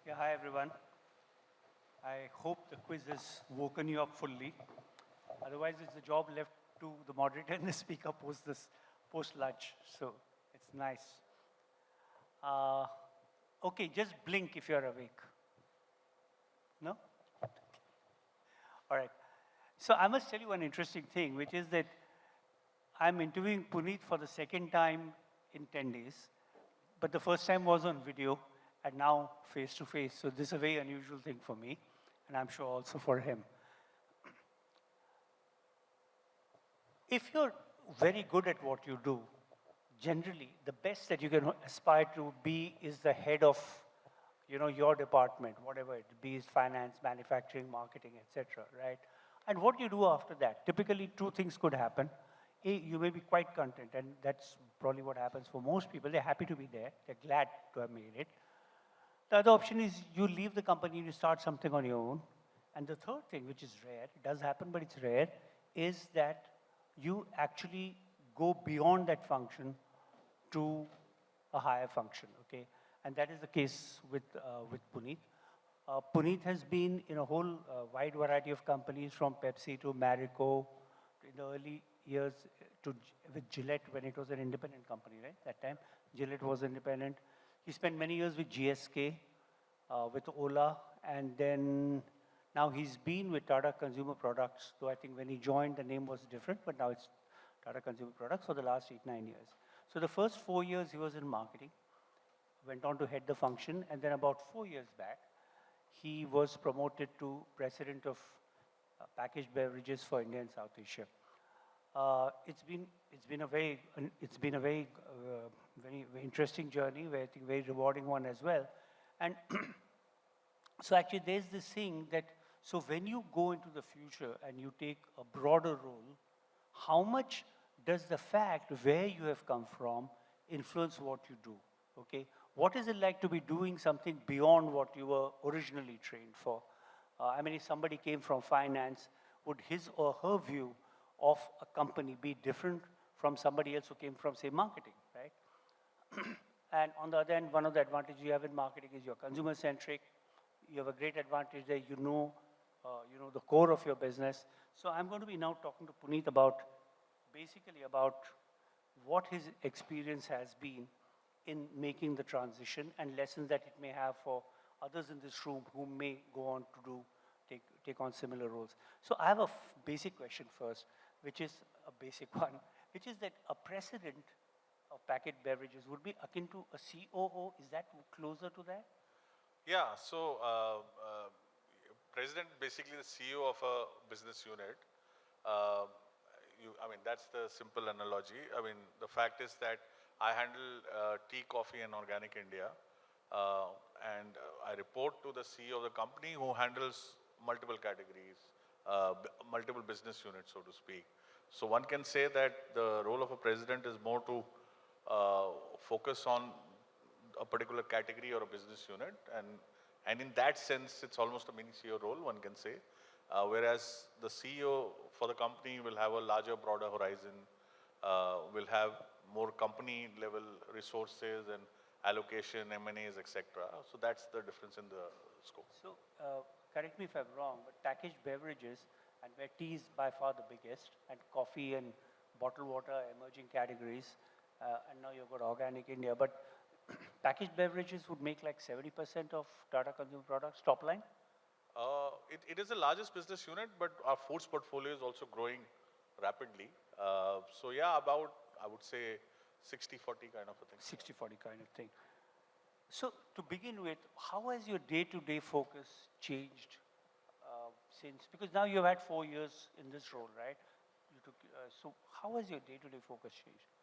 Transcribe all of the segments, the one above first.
Yeah, hi everyone. I hope the quiz has woken you up fully. Otherwise, it's a job left to the moderator and the speaker post lunch. So it's nice. Uh, okay, just blink if you're awake. No? All right. So I must tell you one interesting thing, which is that I'm interviewing Puneet for the second time in 10 days, but the first time was on video and now face to face. So this is a very unusual thing for me, and I'm sure also for him. If you're very good at what you do, generally the best that you can aspire to be is the head of your department, whatever it be, is finance, manufacturing, marketing, etc., right? And what you do after that, typically two things could happen. A, you may be quite content, and that's probably what happens for most people. They're happy to be there, they're glad to have made it. The other option is you leave the company, you start something on your own. And the third thing, which is rare, it does happen, but it's rare, is that you actually go beyond that function to a higher function, okay? And that is the case with Puneet. Puneet has been in a whole wide variety of companies, from Pepsi to Marico, in the early years with Gillette when it was an independent company, right? That time, Gillette was independent. He spent many years with GSK, with Ola, and then now he's been with Tata Consumer Products, though I think when he joined the name was different, but now it's Tata Consumer Products for the last 8, 9 years. So the first 4 years he was in marketing, went on to head the function, and then about 4 years back, he was promoted to president of packaged beverages for India and South Asia. It's been a very very interesting journey, I think very rewarding one as well. And so actually there's this thing that, so when you go into the future and you take a broader role, how much does the fact where you have come from influence what you do, okay? What is it like to be doing something beyond what you were originally trained for? I mean, if somebody came from finance, would his or her view of a company be different from somebody else who came from, say, marketing, right? And on the other hand, one of the advantages you have in marketing is you're consumer-centric. You have a great advantage there. You know the core of your business. So I'm going to be now talking to Puneet basically about what his experience has been in making the transition and lessons that it may have for others in this room who may go on to take on similar roles. So I have a basic question first, which is a basic one, which is that a president of packet beverages would be akin to a COO. Is that closer to that? Yeah, so president, basically the CEO of a business unit. Uh, I mean, that's the simple analogy. I mean, the fact is that I handle tea, coffee, and organic India, and I report to the CEO of the company who handles multiple categories, multiple business units, so to speak. So one can say that the role of a president is more to focus on a particular category or a business unit, and in that sense, it's almost a mini CEO role, one can say. Whereas the CEO for the company will have a larger, broader horizon, will have more company level resources and allocation, M&As, etc. So that's the difference in the scope. So correct me if I'm wrong, but packaged beverages, and where tea is by far the biggest, and coffee and bottled water are emerging categories, and now you've got organic India, but packaged beverages would make like 70% of Tata Consumer Products top line? It is the largest business unit, but our foods portfolio is also growing rapidly. So yeah, about, I would say, 60-40 kind of a thing. 60-40 kind of thing. So to begin with, how has your day-to-day focus changed since, because now you've had 4 years in this role, right? So how has your day-to-day focus changed?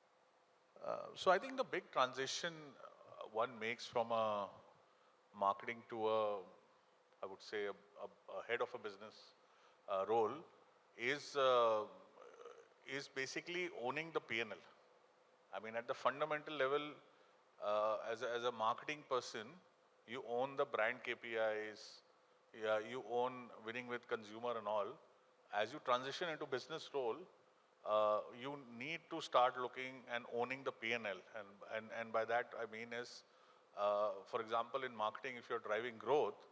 So I think the big transition one makes from a marketing to a, I would say, a head of a business role is basically owning the P&L. I mean, at the fundamental level, as a marketing person, you own the brand KPIs, yeah, you own winning with consumer and all. As you transition into business role, you need to start looking and owning the P&L, and by that I mean is For example, in marketing, if you're driving growth,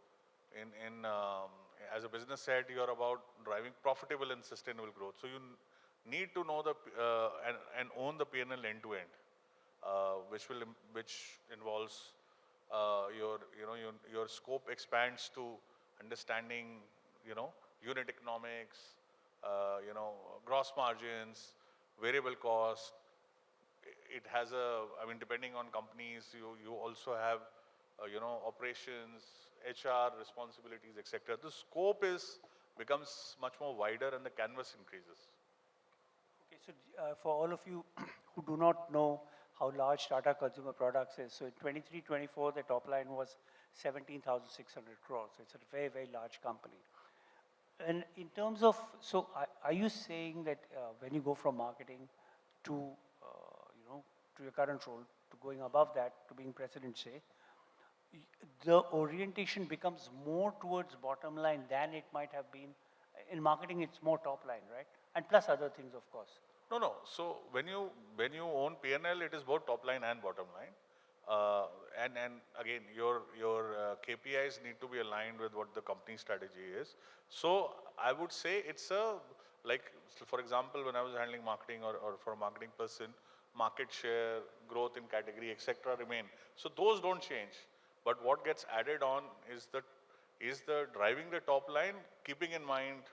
as a business head, you're about driving profitable and sustainable growth. So you need to know and own the P&L end to end, which involves your scope expands to understanding unit economics, gross margins, variable cost. It has I mean, depending on companies, you also have, operations, HR responsibilities, etc. The scope becomes much more wider and the canvas increases. Okay, so for all of you who do not know how large Tata Consumer Products is, so in 23-24, the top line was 17,600 crores. So it's a very, very large company. And in terms of, so are you saying that when you go from marketing to, to your current role, to going above that, to being president, say, the orientation becomes more towards bottom line than it might have been? In marketing, it's more top line, right? And plus other things, of course. No. So when you own P&L, it is both top line and bottom line. And again, your KPIs need to be aligned with what the company strategy is. So I would say it's like, for example, when I was handling marketing or for a marketing person, market share, growth in category, etc. remain. So those don't change. But what gets added on is the driving the top line, keeping in mind,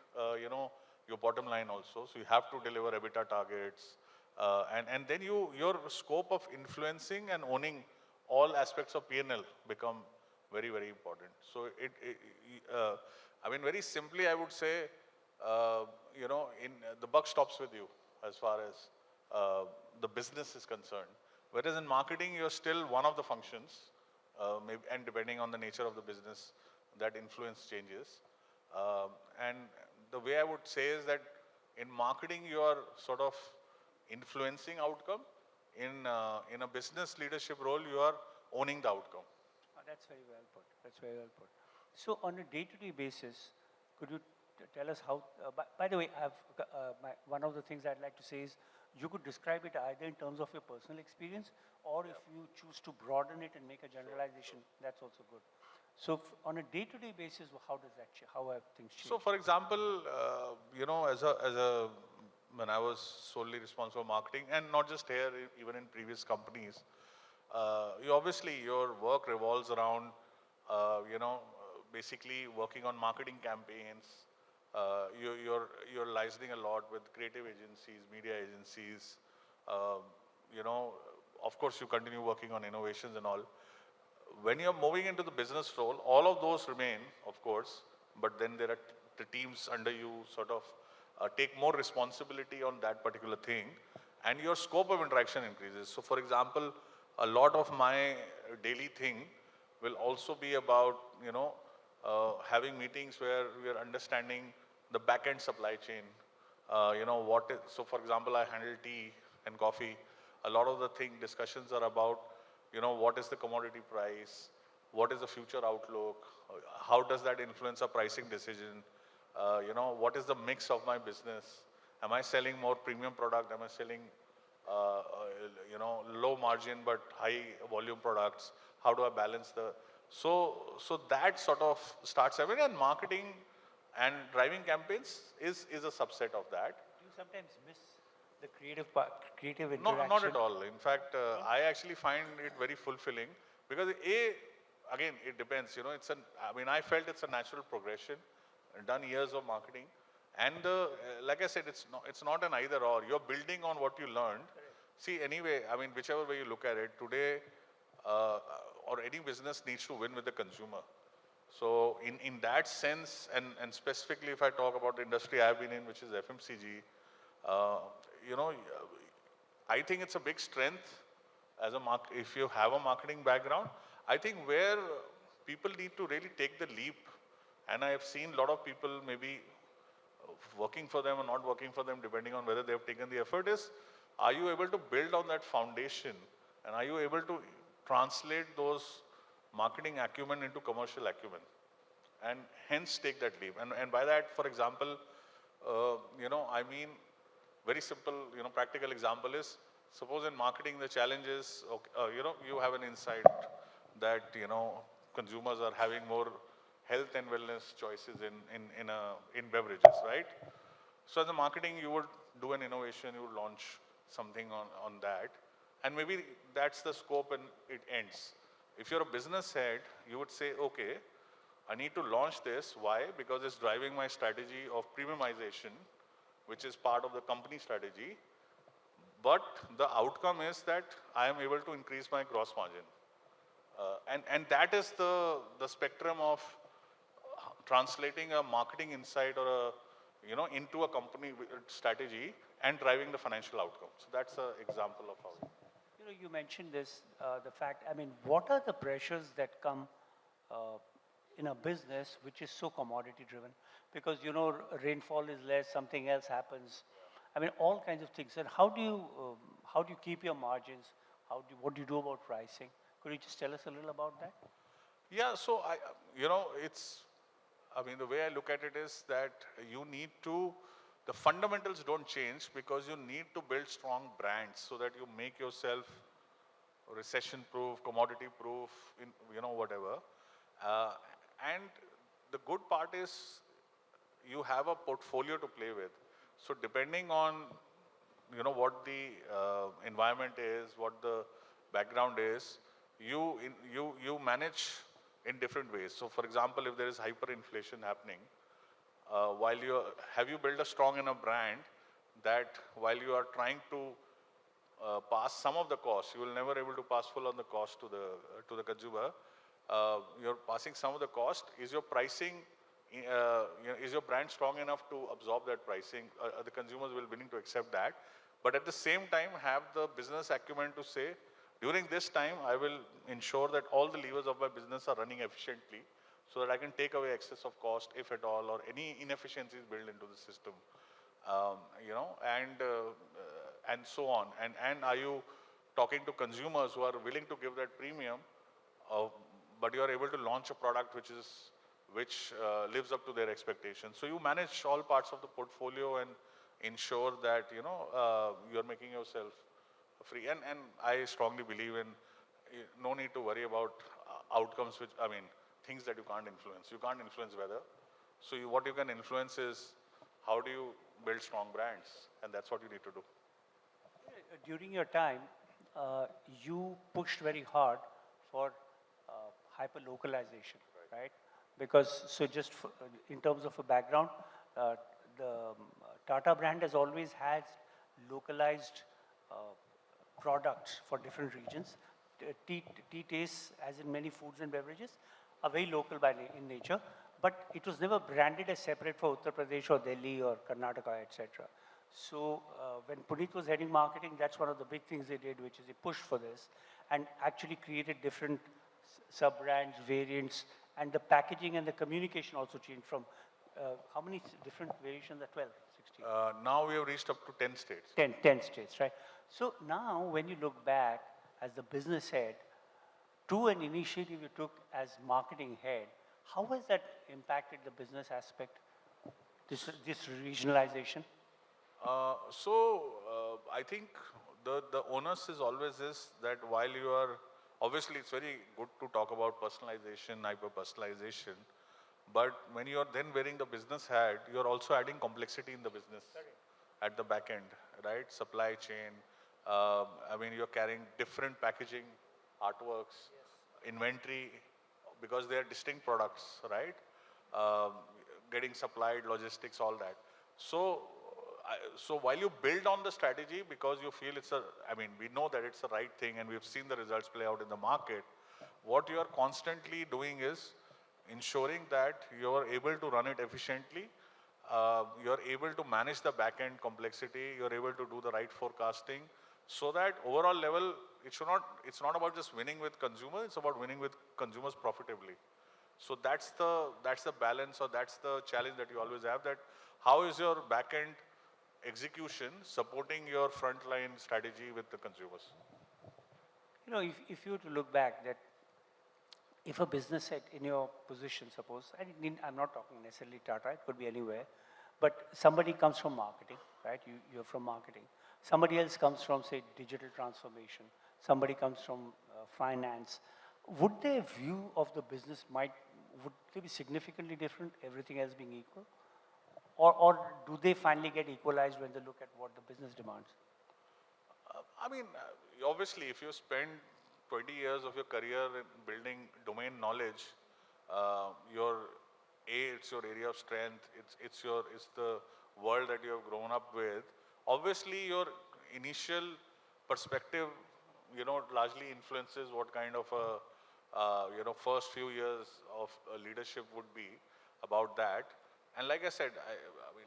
your bottom line also. So you have to deliver EBITDA targets, and then your scope of influencing and owning all aspects of P&L become very, very important. So I mean, very simply, I would say, the buck stops with you as far as the business is concerned. Whereas in marketing, you're still one of the functions, maybe, and depending on the nature of the business, that influence changes. And the way I would say is that in marketing, you are sort of influencing outcome. In a business leadership role, you are owning the outcome. That's very well put. That's very well put. So on a day-to-day basis, could you tell us how, by the way, one of the things I'd like to say is, you could describe it either in terms of your personal experience, or if you choose to broaden it and make a generalization, that's also good. So on a day-to-day basis, how have things changed? So for example, when I was solely responsible for marketing, and not just here, even in previous companies, your work revolves around, basically working on marketing campaigns. You're liaising a lot with creative agencies, media agencies. Of course, you continue working on innovations and all. When you're moving into the business role, all of those remain, of course, but then there are the teams under you sort of take more responsibility on that particular thing, and your scope of interaction increases. So for example, a lot of my daily thing will also be about, having meetings where we are understanding the back-end supply chain. So for example, I handle tea and coffee. A lot of the discussions are about, what is the commodity price? What is the future outlook? How does that influence a pricing decision? What is the mix of my business? Am I selling more premium product? Am I selling, low margin but high volume products? How do I balance so that sort of starts happening, and marketing and driving campaigns is a subset of that. Do you sometimes miss the creative interaction? Not at all. In fact, I actually find it very fulfilling because again, it depends. I felt it's a natural progression. I've done years of marketing, and like I said, it's not an either or. You're building on what you learned. See, anyway, whichever way you look at it, today, or any business needs to win with the consumer. So in that sense, and specifically if I talk about the industry I've been in, which is FMCG, I think it's a big strength if you have a marketing background. I think where people need to really take the leap, and I have seen a lot of people maybe working for them or not working for them, depending on whether they have taken the effort, is, are you able to build on that foundation, and are you able to translate those marketing acumen into commercial acumen, and hence take that leap. And by that, for example, very simple, practical example is, suppose in marketing the challenge is, you have an insight that, consumers are having more health and wellness choices in beverages, right? So as a marketing, you would do an innovation, you would launch something on that, and maybe that's the scope and it ends. If you're a business head, you would say, okay, I need to launch this. Why? Because it's driving my strategy of premiumization, which is part of the company strategy. But the outcome is that I am able to increase my gross margin. And that is the spectrum of translating a marketing insight or into a company strategy and driving the financial outcome. So that's an example of how. You mentioned this, the fact, I mean, what are the pressures that come uh, in a business which is so commodity driven? Because, rainfall is less, something else happens. I mean, all kinds of things. And how do you keep your margins? What do you do about pricing? Could you just tell us a little about that? Yeah, so the way I look at it is that you need to, the fundamentals don't change because you need to build strong brands so that you make yourself recession proof, commodity proof, whatever. Uh, and the good part is you have a portfolio to play with. So depending on what the environment is, what the background is, you manage in different ways. So for example, if there is hyperinflation happening, while you have you built a strong enough brand that while you are trying to pass some of the cost, you will never able to pass full on the cost to the consumer. You're passing some of the cost. Is your pricing, is your brand strong enough to absorb that pricing? The consumers will willing to accept that, but at the same time have the business acumen to say, during this time, I will ensure that all the levers of my business are running efficiently, so that I can take away excess of cost, if at all, or any inefficiencies built into the system, um, you know, and uh, and so on. And are you talking to consumers who are willing to give that premium, uh, but you are able to launch a product which lives up to their expectations. So you manage all parts of the portfolio and ensure that you're making yourself free. And I strongly believe in no need to worry about outcomes, which I mean things that you can't influence. You can't influence weather. So what you can influence is how do you build strong brands, and that's what you need to do. During your time, you pushed very hard for hyper localization, right? Because, so just for, in terms of a background, the Tata brand has always had localized uh, products for different regions. Tea tastes, as in many foods and beverages, are very local in nature, but it was never branded as separate for Uttar Pradesh or Delhi or Karnataka, etc. So when Puneet was heading marketing, that's one of the big things they did, which is they pushed for this and actually created different sub-brands, variants, and the packaging and the communication also changed from how many different variations are 12, 16? Now we have reached up to 10 states. 10 states, right? So now when you look back as the business head to an initiative you took as marketing head, how has that impacted the business aspect, this regionalization? I think the onus is always is that while you are, obviously it's very good to talk about personalization, hyper personalization, but when you are then wearing the business hat, you are also adding complexity in the business at the back end, right? Supply chain. You're carrying different packaging, artworks, inventory, because they are distinct products, right? Um, Getting supplied, logistics, all that. So, so while you build on the strategy because you feel we know that it's the right thing and we've seen the results play out in the market, what you are constantly doing is ensuring that you are able to run it efficiently, you're able to manage the back-end complexity, you're able to do the right forecasting, so that overall level, it's not about just winning with consumers, it's about winning with consumers profitably. So that's the balance, or that's the challenge that you always have, that how is your back-end execution supporting your frontline strategy with the consumers? If you were to look back, that if a business head in your position, suppose, I'm not talking necessarily Tata, it could be anywhere, but somebody comes from marketing, right? You're from marketing. Somebody else comes from, say, digital transformation. Somebody comes from finance. would their view of the business would they be significantly different, everything else being equal? Or do they finally get equalized when they look at what the business demands? I mean, obviously, if you spend 20 years of your career in building domain knowledge, it's your area of strength. It's the world that you have grown up with. Obviously, your initial perspective, largely influences what kind of first few years of leadership would be about that. And like I said, I mean,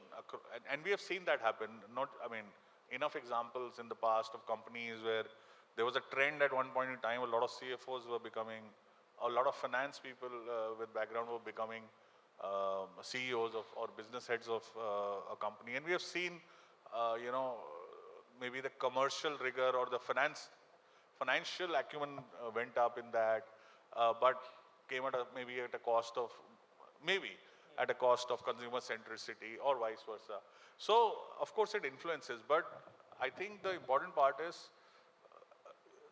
and we have seen that happen. Enough examples in the past of companies where there was a trend at one point in time. A lot of CFOs were becoming, a lot of finance people with background were becoming CEOs of or business heads of a company, and we have seen, maybe the commercial rigor or the financial acumen went up in that, but came at maybe at a cost of consumer centricity or vice versa. So of course it influences, but I think the important part is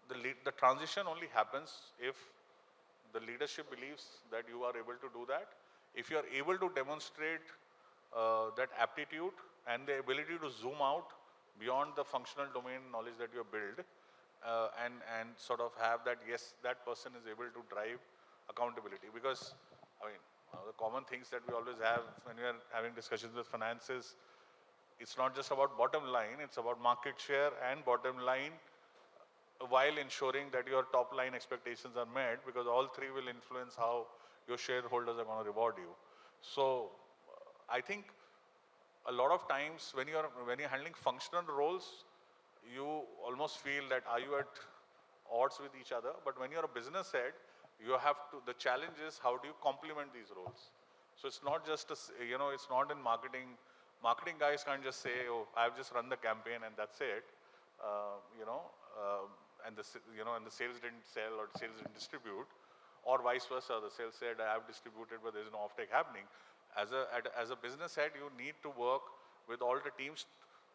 the transition only happens if the leadership believes that you are able to do that. If you are able to demonstrate that aptitude and the ability to zoom out beyond the functional domain knowledge that you have built, and sort of have that, yes, that person is able to drive accountability. Because the common things that we always have when we are having discussions with finances, it's not just about bottom line, it's about market share and bottom line, while ensuring that your top line expectations are met, because all three will influence how your shareholders are going to reward you. So I think a lot of times when you're handling functional roles, you almost feel that are you at odds with each other. But when you're a business head, you have to, the challenge is how do you complement these roles. So it's not just it's not in marketing. Marketing guys can't just say, oh, I've just run the campaign and that's it. And the sales didn't sell or sales didn't distribute, or vice versa. The sales said, I have distributed, but there's no offtake happening. As a business head, you need to work with all the teams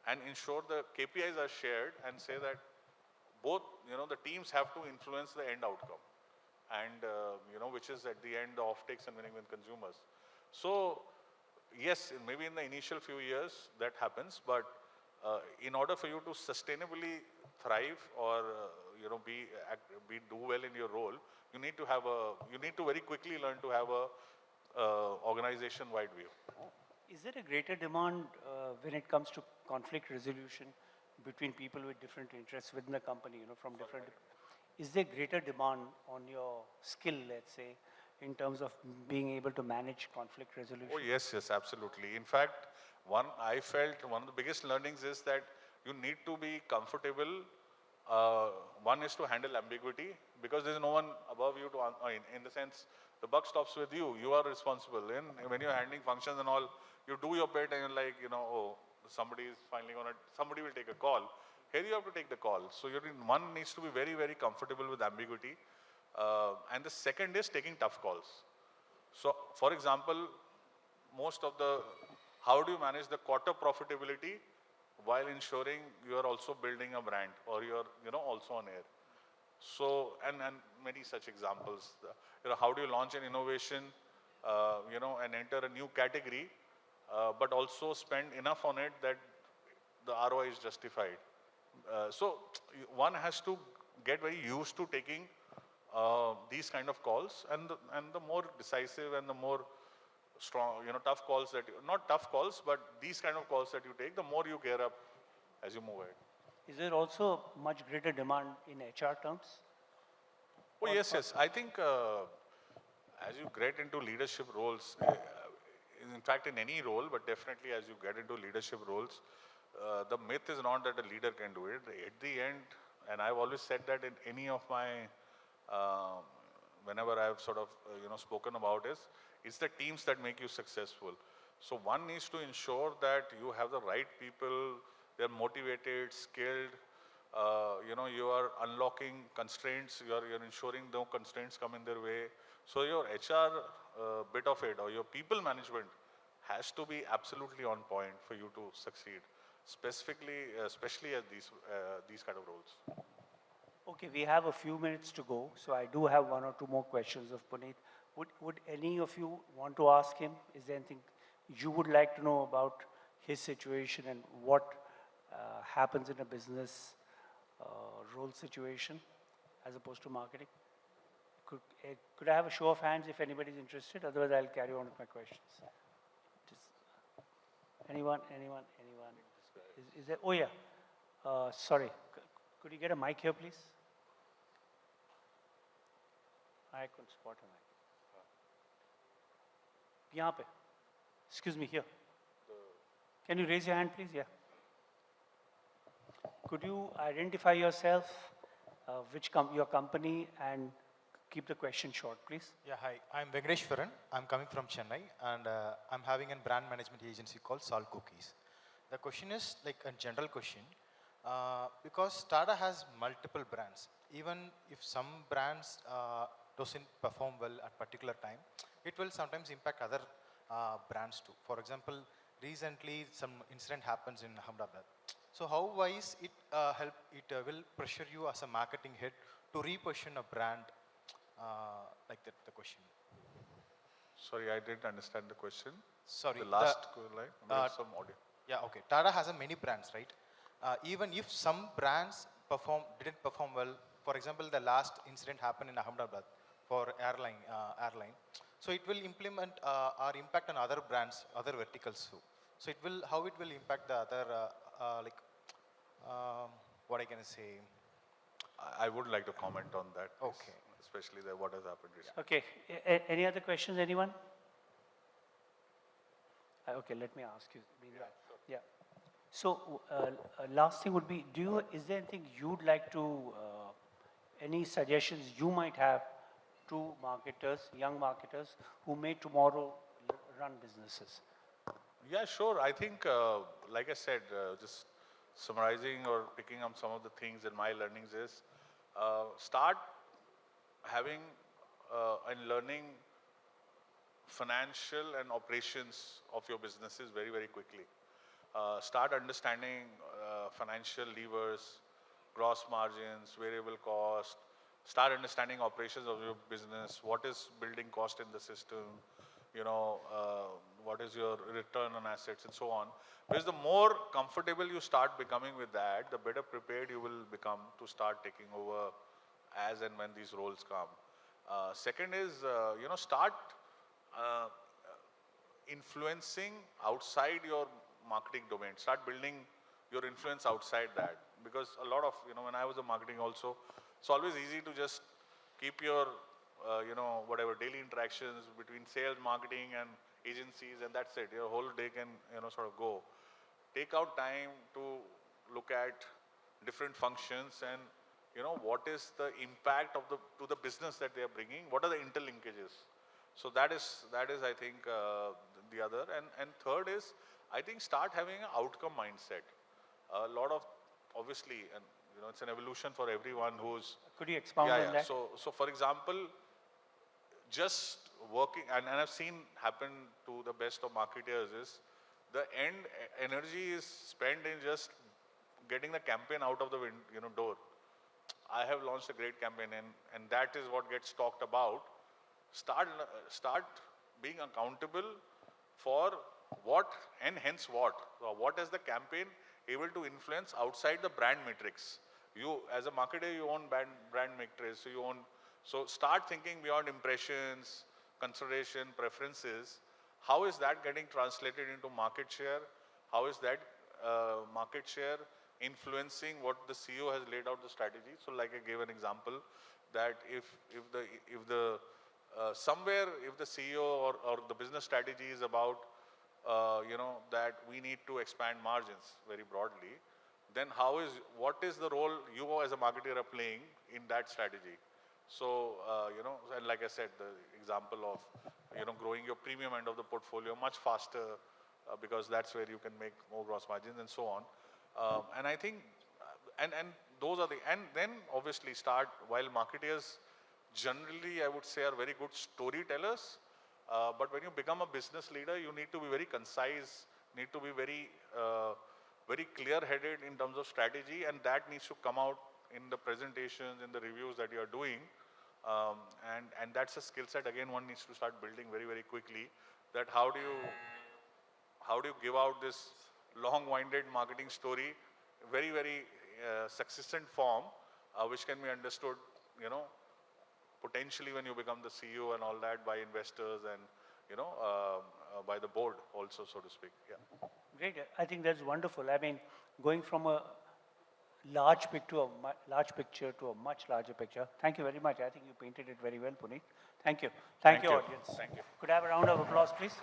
and ensure the KPIs are shared, and say that both, the teams have to influence the end outcome, and which is at the end the offtakes and winning with consumers. So yes, maybe in the initial few years that happens, but in order for you to sustainably thrive or do well in your role, you need to very quickly learn to have a organization-wide view. Is there a greater demand when it comes to conflict resolution between people with different interests within the company, from different? Is there greater demand on your skill, let's say, in terms of being able to manage conflict resolution? Oh yes, absolutely. In fact, I felt one of the biggest learnings is that you need to be comfortable. One is to handle ambiguity, because there is no one above you in the sense, the buck stops with you. You are responsible. When you're handling functions and all, you do your bit and you're like, oh, somebody will take a call. Here you have to take the call. So one needs to be very, very comfortable with ambiguity. And the second is taking tough calls. So for example, how do you manage the quarter profitability while ensuring you are also building a brand, or you're also on air? So, and many such examples. How do you launch an innovation, and enter a new category, but also spend enough on it that the ROI is justified. So one has to get very used to taking these kind of calls, and the more decisive and the more strong, tough calls not tough calls, but these kind of calls that you take, the more you gear up as you move ahead. Is there also much greater demand in HR terms? Oh yes. I think as you get into leadership roles, in fact in any role, but definitely as you get into leadership roles, the myth is not that a leader can do it. At the end, and I've always said that in any of my, whenever I've sort of spoken about it's the teams that make you successful. So one needs to ensure that you have the right people, they're motivated, skilled, you are unlocking constraints, you're ensuring no constraints come in their way. So your HR bit of it, or your people management, has to be absolutely on point for you to succeed, especially at these kind of roles. Okay, we have a few minutes to go, so I do have one or two more questions of Puneet. Would any of you want to ask him? Is there anything you would like to know about his situation and what happens in a business role situation as opposed to marketing? Could I have a show of hands if anybody's interested? Otherwise, I'll carry on with my questions. Just anyone? Is there? Oh yeah. Sorry. Could you get a mic here, please? I couldn't spot a mic. यहाँ पे. Excuse me, here. Can you raise your hand, please? Yeah. Could you identify yourself, your company, and keep the question short, please? Yeah, hi. I'm Venkateshwaran. I'm coming from Chennai, and I'm having a brand management agency called Salt Cookies. The question is like a general question, because Tata has multiple brands. Even if some brands doesn't perform well at particular time, it will sometimes impact other brands too. For example, recently some incident happens in Ahmedabad. So how wise it will pressure you as a marketing head to reposition a brand like that, the question. Sorry, I didn't understand the question. Sorry. The last line, there is some audio. Yeah, okay. Tata has a many brands, right? Even if some brands didn't perform well, for example, the last incident happened in Ahmedabad for airline. So it will implement or impact on other brands, other verticals too. So how it will impact the other, what I can say? I would like to comment on that. Okay. Especially what has happened recently. Okay. Any other questions, anyone? Okay, let me ask you. Yeah. So, last thing would be, is there anything you'd like to, any suggestions you might have to marketers, young marketers, who may tomorrow run businesses? Yeah, sure. I think, like I said, just summarizing or picking up some of the things in my learnings is, start having and learning financial and operations of your businesses very, very quickly. Start understanding financial levers, gross margins, variable cost. Start understanding operations of your business. What is building cost in the system? What is your return on assets and so on. Because the more comfortable you start becoming with that, the better prepared you will become to start taking over as and when these roles come. Second is, start influencing outside your marketing domain. Start building your influence outside that. Because a lot of, when I was in marketing also, it's always easy to just keep your, whatever daily interactions between sales, marketing and agencies, and that's it. Your whole day can, sort of go. Take out time to look at different functions and, what is the impact to the business that they are bringing? What are the interlinkages? So that is I think, the other. And third is, I think start having an outcome mindset. A lot of, obviously, and it's an evolution for everyone who's. Could you expound on that? So for example, just working, and I've seen happen to the best of marketers is, the end energy is spent in just getting the campaign out of the door. I have launched a great campaign, and that is what gets talked about. Start being accountable for what and hence what. So what is the campaign able to influence outside the brand matrix? You, as a marketer, you own brand matrix. So start thinking beyond impressions, consideration, preferences. How is that getting translated into market share? How is that market share influencing what the CEO has laid out the strategy? So like I gave an example that if the CEO or the business strategy is about that we need to expand margins very broadly, then what is the role you as a marketer are playing in that strategy? So and like I said, the example of growing your premium end of the portfolio much faster because that's where you can make more gross margins and so on. And I think and those are and then obviously start, while marketers generally I would say are very good storytellers, but when you become a business leader, you need to be very concise, need to be very very clear-headed in terms of strategy, and that needs to come out in the presentations, in the reviews that you are doing. And that's a skill set, again, one needs to start building very, very quickly. That how do you give out this long-winded marketing story, very, very succinct form, which can be understood, potentially when you become the CEO and all that, by investors and, by the board also, so to speak. Yeah. Great. I think that's wonderful. I mean, going from a large picture to a much larger picture. Thank you very much. I think you painted it very well, Puneet. Thank you. Thank you, audience. Thank you. Could I have a round of applause, please?